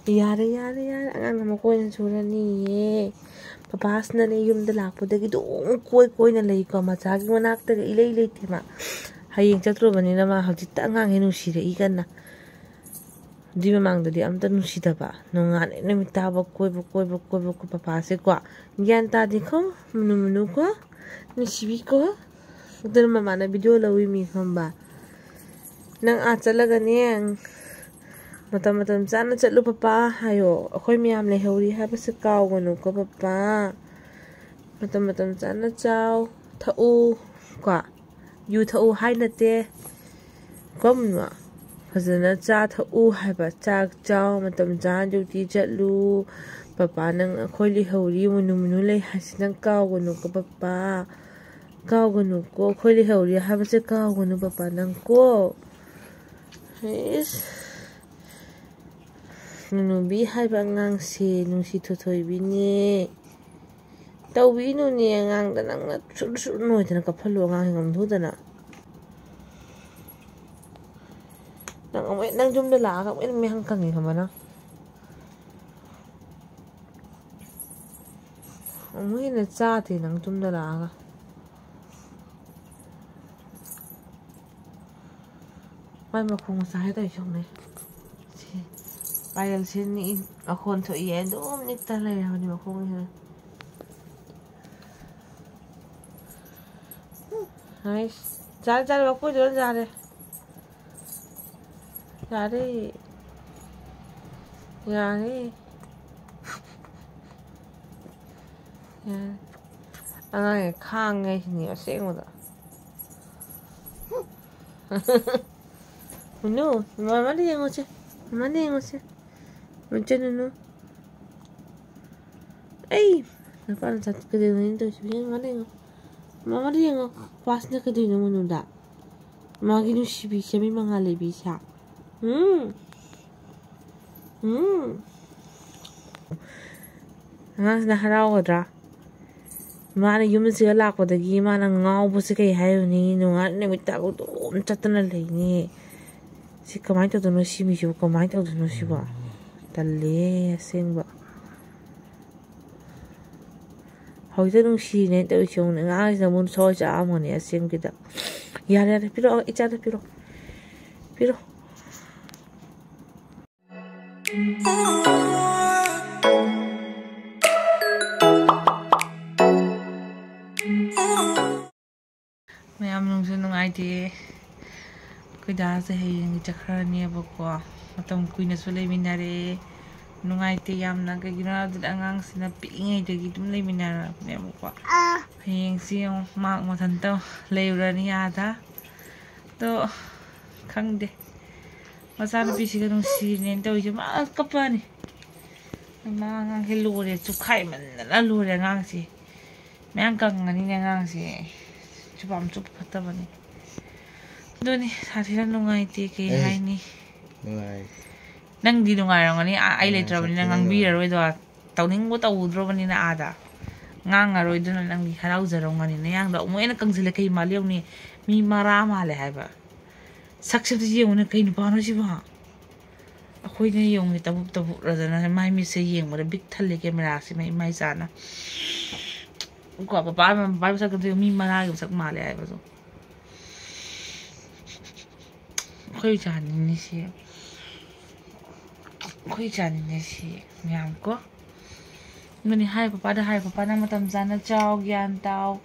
Yare angang naman ko yung sura niye. Papas na na yung dalapo dagi doon koy na lay ko matsaging manakta ilay tima. Haying chatro ba nila ma hajita angang hinusira ikan na. Di memang tadi am tan nusida ba. Nung nga na mitawag koy papase ko. Yan tadi ko menu ko. Nisibi ko. Ito naman na video lawi mi ba. Nang talaga niyang matam sana chatlo papa hayo ako'y miyam le hori ha basta kaw gano ko papa matam sana chow thau kwa yu thau hai na te komma fazana cha thau hai ba chak chow matam jan duty chatlu papa nang ako'y le hori munu le hasinang kaw gano ko papa kaw gano ko ako'y le hori ha basta kaw gano papa nang ko is Nunubi hai bangang si nung si totoy bini. Tau binu ni angang danang na sur no ito nakapalo angang hingam duda na. Nang jum dala ka may hangkang ka ba na? Amoy na tsati nang jum dala ka. May makungusahe tayo siyang na. Bayal sini ako to iyan doon nagtalay ako ni ako ngayon. Nice. Jare ako doon jare. Yan. Ang ay kang ngay niya sing mo da. No, mamali yang oche. Macam no. Napaan sa kadin na ito siya ngaling. Mama dia ngo pas na kadin na mununda. Maginu sibi siya may mga lebi siya. Ang naharaw ko dra. Mana yung sigala ko dagi mana ngaw po si kay hayo ni no nga namita ko doon chatan na lay ni. Si kamay to doon si mi siya kamay to doon si ba. Tali asing ba. Hầu như đông xì này tôi chồng này ngay giờ muốn soi cho áo mà này xem cái đó, giờ này piro ít ra piro. Mày am nung sun nung ai thì cái đó sẽ hay chắc khá nhiều bậc qua, mà tông quỳ nó số lấy mình ra đi. Nungai te yam na kay ginawa dito angang sinapingay dagi tum lay minara memo kwa hing siyong mak matanto layura niya ata to kang de masana pisi ka nung sinin daw yung ka pa ni mga hilure tsukay man nalalure ngang si may hanggang nga niya ngang si chupam pata ba ni doon ni sa sila nungay te kay hay ni nang di nungai rong ani ai le tra ni nang bira roi do tau ning mo tau dro ni na ada ngang roi do nang di harau zarong ani yang do mo ena kang sila kay maliw ni mi marama le ha ba sakse ti yung na kay ni pa no si ba ako'y na yung ni tabu ra na mai mi se yeng mo big thale camera si mai sana ko pa sa ka mi mara yung sak male ai ba so ako'y jan ni si Koi chan ni si miyam ko. Muni hai papa nang matam sana chow gyan tao.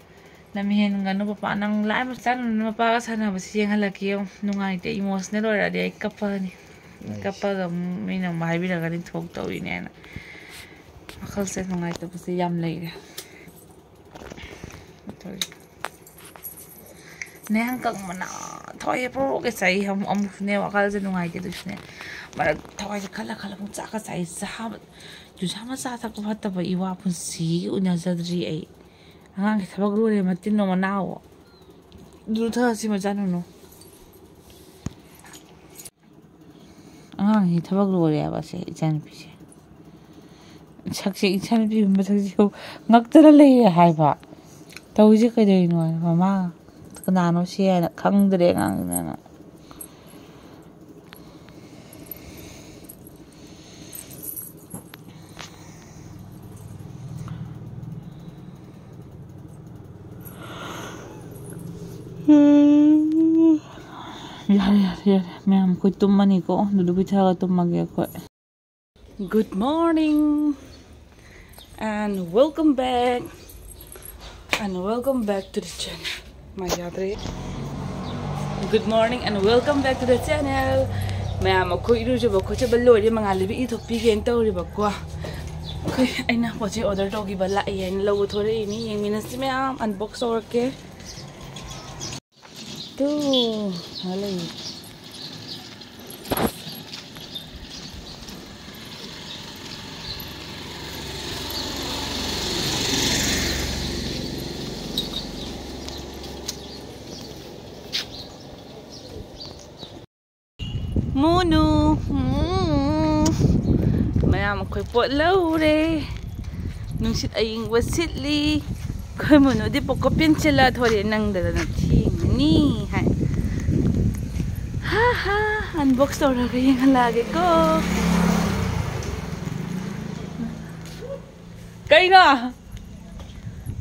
Namihin ngano papa nang lai masan mapa sana basi yang halaki yung nungai te emotional ora dia kapal ni. Kapal may nang mahal bila galing thok tao ini na. Akal sa nungai te basi yam lay. Nang kang mana thoy pro cái sai hom ne akal sa nungai te dus ne. Mà thôi kala mong tsaka sa isa ju sama sa ta ko hatta ba iwa pun si unya zadri ai angang thabag ro re matin no manawo du tha si ma janu no angang hi thabag ro re ba se jan pi se sakse jan pi ma thak jo ngak tara le hai ba tau ji ka dei no mama kana no si na khang dre ngang na ma'am कोई तुमनी को दुदु बिठा तुमगे कोई good morning and welcome back to the channel my yadre good morning and welcome back to the channel ma'am कोई इरुजे बको चे बल्लोरी मंगाले भी इथोपी gain तौरी बको कोई अइना पोचे ऑर्डर तौगी बला अइना लव थोरे इनी येंमिनसि मैम अनबॉक्स तौरके तो हले Munu, मैम कोई पोट लौरे नुसित अयिंग वसितली कोई मनु दि पोको पेंसिला थोरे नंगदना थिंगनी हाय हा हा अनबॉक्स तौरगा येंगलागे को कइनो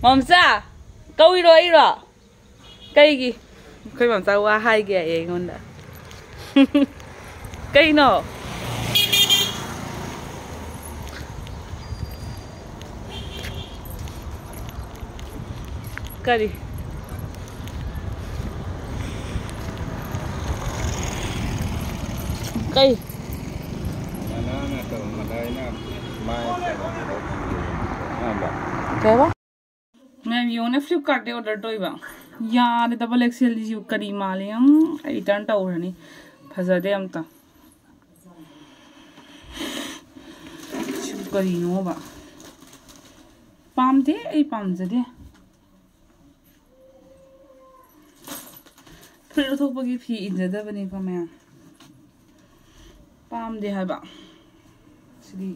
ममसा कौइरो इरो कइगी कोई ममसा वा हाइगे येंगोंदा कइनो करी कई मैम योने फ्लिपकार्ट दे ऑर्डर तोइबा यार डबल एक्सएल जी करी माले हम रिटर्न तौरनी फजदे अमता करीनो बा पामदे आई पामजदे फिर थोपगी फी इनजदबनी को मैम पामदे हाबा सिदी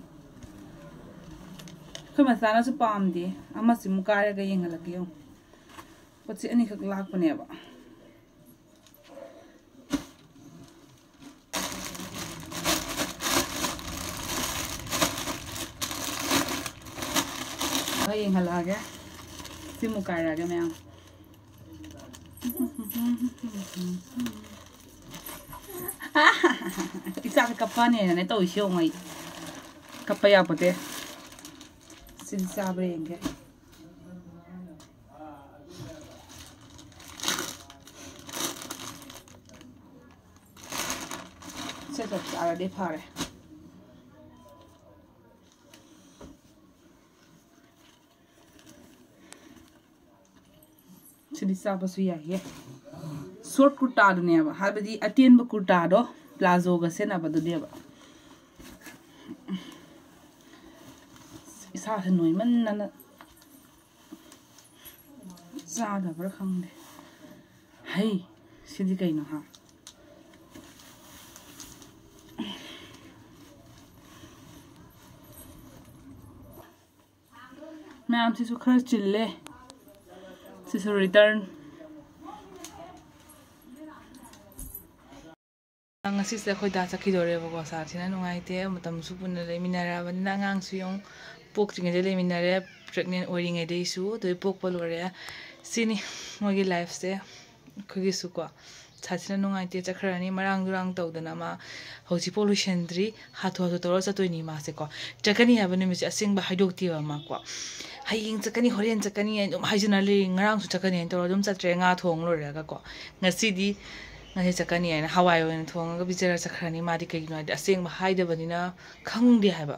कोई मसाना से पामदे अमसि मुकारेगा येंगलके यो पोचे अनि खक लाकपनेबा येंगलागे सि मुकारेगा मैम इसा कपाने ने तो इशो मई कपया पते सिल साबरेंगे से तो सारा दे फारे सिल साबसु याये शॉर्ट कुर्ता दुनेबा हाबदी अटेनब कुर्ता दो प्लाजो गा सेनाबा दुनेबा इसा से नोइमन्ना जादब्रा खंगदे हाय सिदि कइनो हा मैम सिसु खर चिल्ले सिसु return ngasi khoi da chakidore bako sa thina nungaite matam su punna leminara banna ngang su yong pok tringe de leminare pregnant oring de su doi pok polore sini mogi life se khogi su ko chathina nungaite chakhrani marang durang tawdana ma hoji pollution dri hatho hatho toro chatoi ni ma se ko chakani habani mi asing ba haidok ti ma ko haying chakani horen chakani dum haijinali ngarang su chakani toro dum chatre nga thong lo ra ga ko ngasi di ngasi chakani aina hawai oin thonga bijara chakrani madi kaino adi aseng ba haida banina khangdi haiba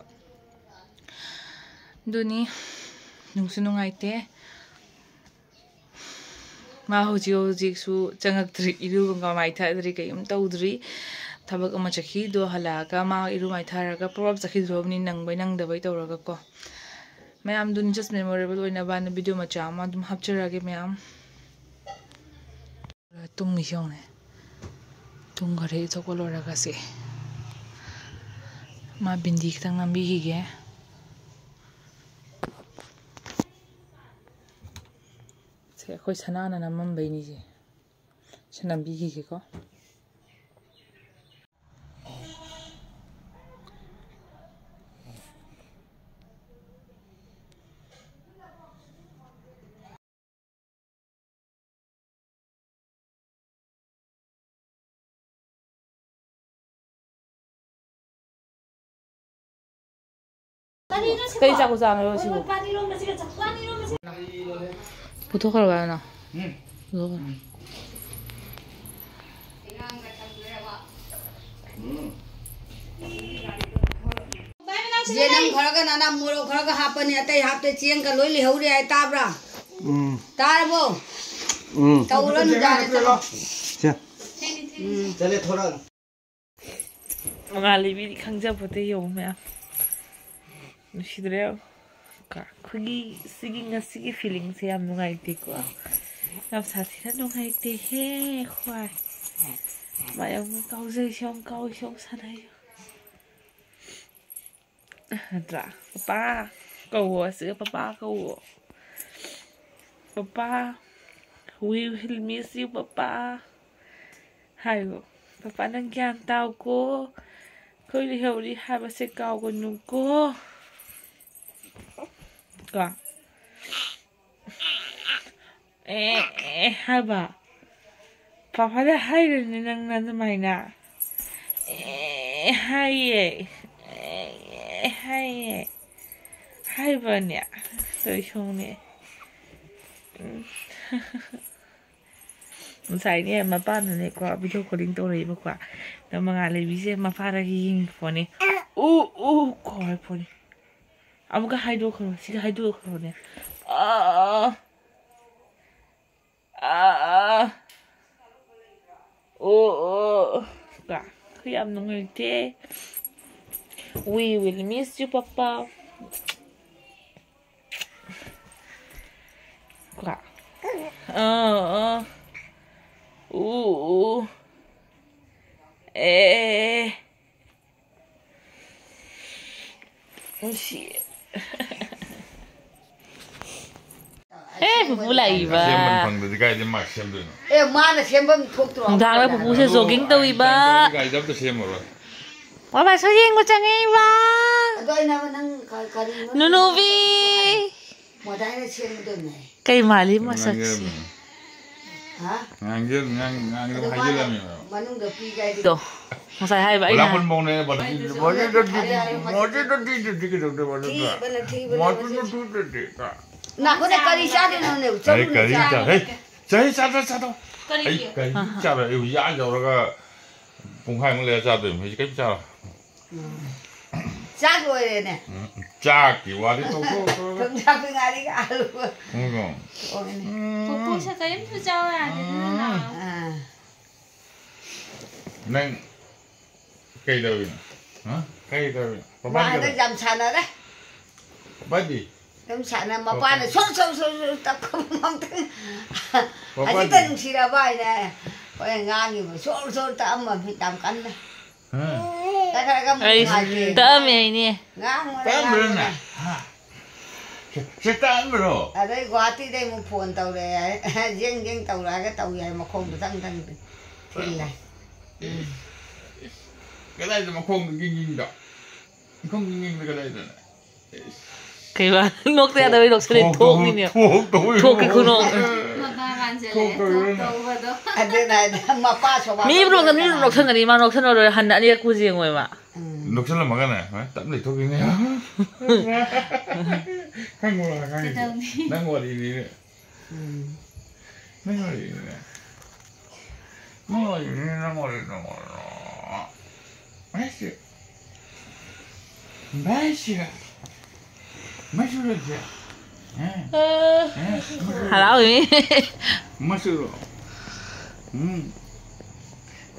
duni nungsu nungaite ma hoji hoji su changak tri iru ga mai tha dri kayum tawdri thabak ama chakhi do halaga ma iru mai tharaga prob chakhi drobni nangbai nangdabai tawraga ko ma'am दुन just memorable ओइना बान video मा चामा दुम हपचरागे ma'am तुम मिशोने तुम घरे चोकोलोरागा से मा बिंदी खतंग नंबी हिगे से कोई सनाना नमम बैनी जे सनंबी हिगे को Kay sa kusang yo sibo. Putok ka na. Putok. Jenang kharaga nana muro kharaga hapani atai hapte chiang ka loi li hauri ai tabra. Tarbo. Taulan jare chalo. Chale thoda. Mga libi khangjabote yo mya. Nusidreo. Ka khigi sigi feeling se yam nungaite ko. Yam sathi na nungaite he khwai. Mayam kaujai shom sanai. Tra, papa câu sữa papa câu papa we will miss you papa hay papa đang gian tao cô khơi đi hiểu đi hai ba xe cao của nhung cô cả hai ba papa đã hay rồi nên năng mày nè hay hai bên nè tôi không nè mình xài nè mà ban này qua video có đính tôi đấy mà qua nó mà ngài lấy ví dụ mà pha ra cái phone này coi phone này ông cái hai đôi không chỉ hai đôi không nè cả khi em nó người thế we will miss you, Papa. Quả. Shit. Pupu lại ba. Xem mình phần từ cái mặc xem được. Mà là xem bấm thuốc rồi. Thằng đó Pupu sẽ jogging tới ba. Cái đó tôi xem rồi. Papa sayang ko changi ba. Adoy naman ang kari mo. Nunuvi. Mo dahil siya mo doon eh. Kay mali mo saksi. Ha? Ngang hay lắm rồi. Manong da pigay Ito. Masay hay ba ina? Wala pun mong na ba. Mo di Naku na kari siya din no ne. Hey, kari siya. Hey. Hey, sa. Hey, kari siya ba. Yêu ya rồi cái bùng hai mới lấy ra được mấy cái sao? Chắc rồi nè. Chắc kiểuว่าที่tôi có. Không chắc cái ngay đi cả luôn. Không. Pupu sa kayo mo sa à Nên cây đâu? Hả? Cây đâu? Mà nó dầm sàn rồi đấy. Bắt gì? Dầm sàn là mà qua này sốt tập không mong thứ. Anh chỉ tên chỉ là bài này. Coi ngang như mà sốt tạm mà phải tạm cắn này. Ay, tama ini. Tama na. Sẽ tạm rồi. Ở đây Guwahati đây một phồn tàu này, riêng tàu là cái tàu này mà không được tăng thuyền này. Cái này mà không kinh đâu. Không kinh cái đây rồi. Kay ba nok tayo daw nok sa thok ninyo. Thok cái kuno. Ở đây này mà pa số ba. Mi bro kan ni nok thân cái mà nok thân rồi hẳn đã đi ku riêng rồi mà. Nok thân là mà cái này, tạm để thôi cái này. Khang ngồi là khang. Đang ngồi đi. Ngồi đi. Masuk. Halo ini. Masuk.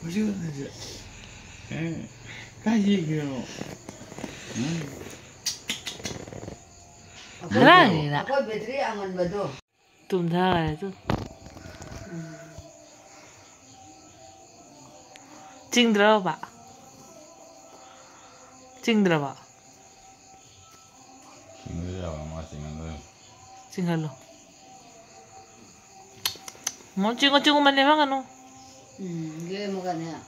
Masuk aja. Cái gì kìa. Halal na. Ako betri aman ba do? Tum tha tu. Chingdra ba. Chingdra ba. Singhalo. Mo chingo man le mga no. Gue mo ganyan.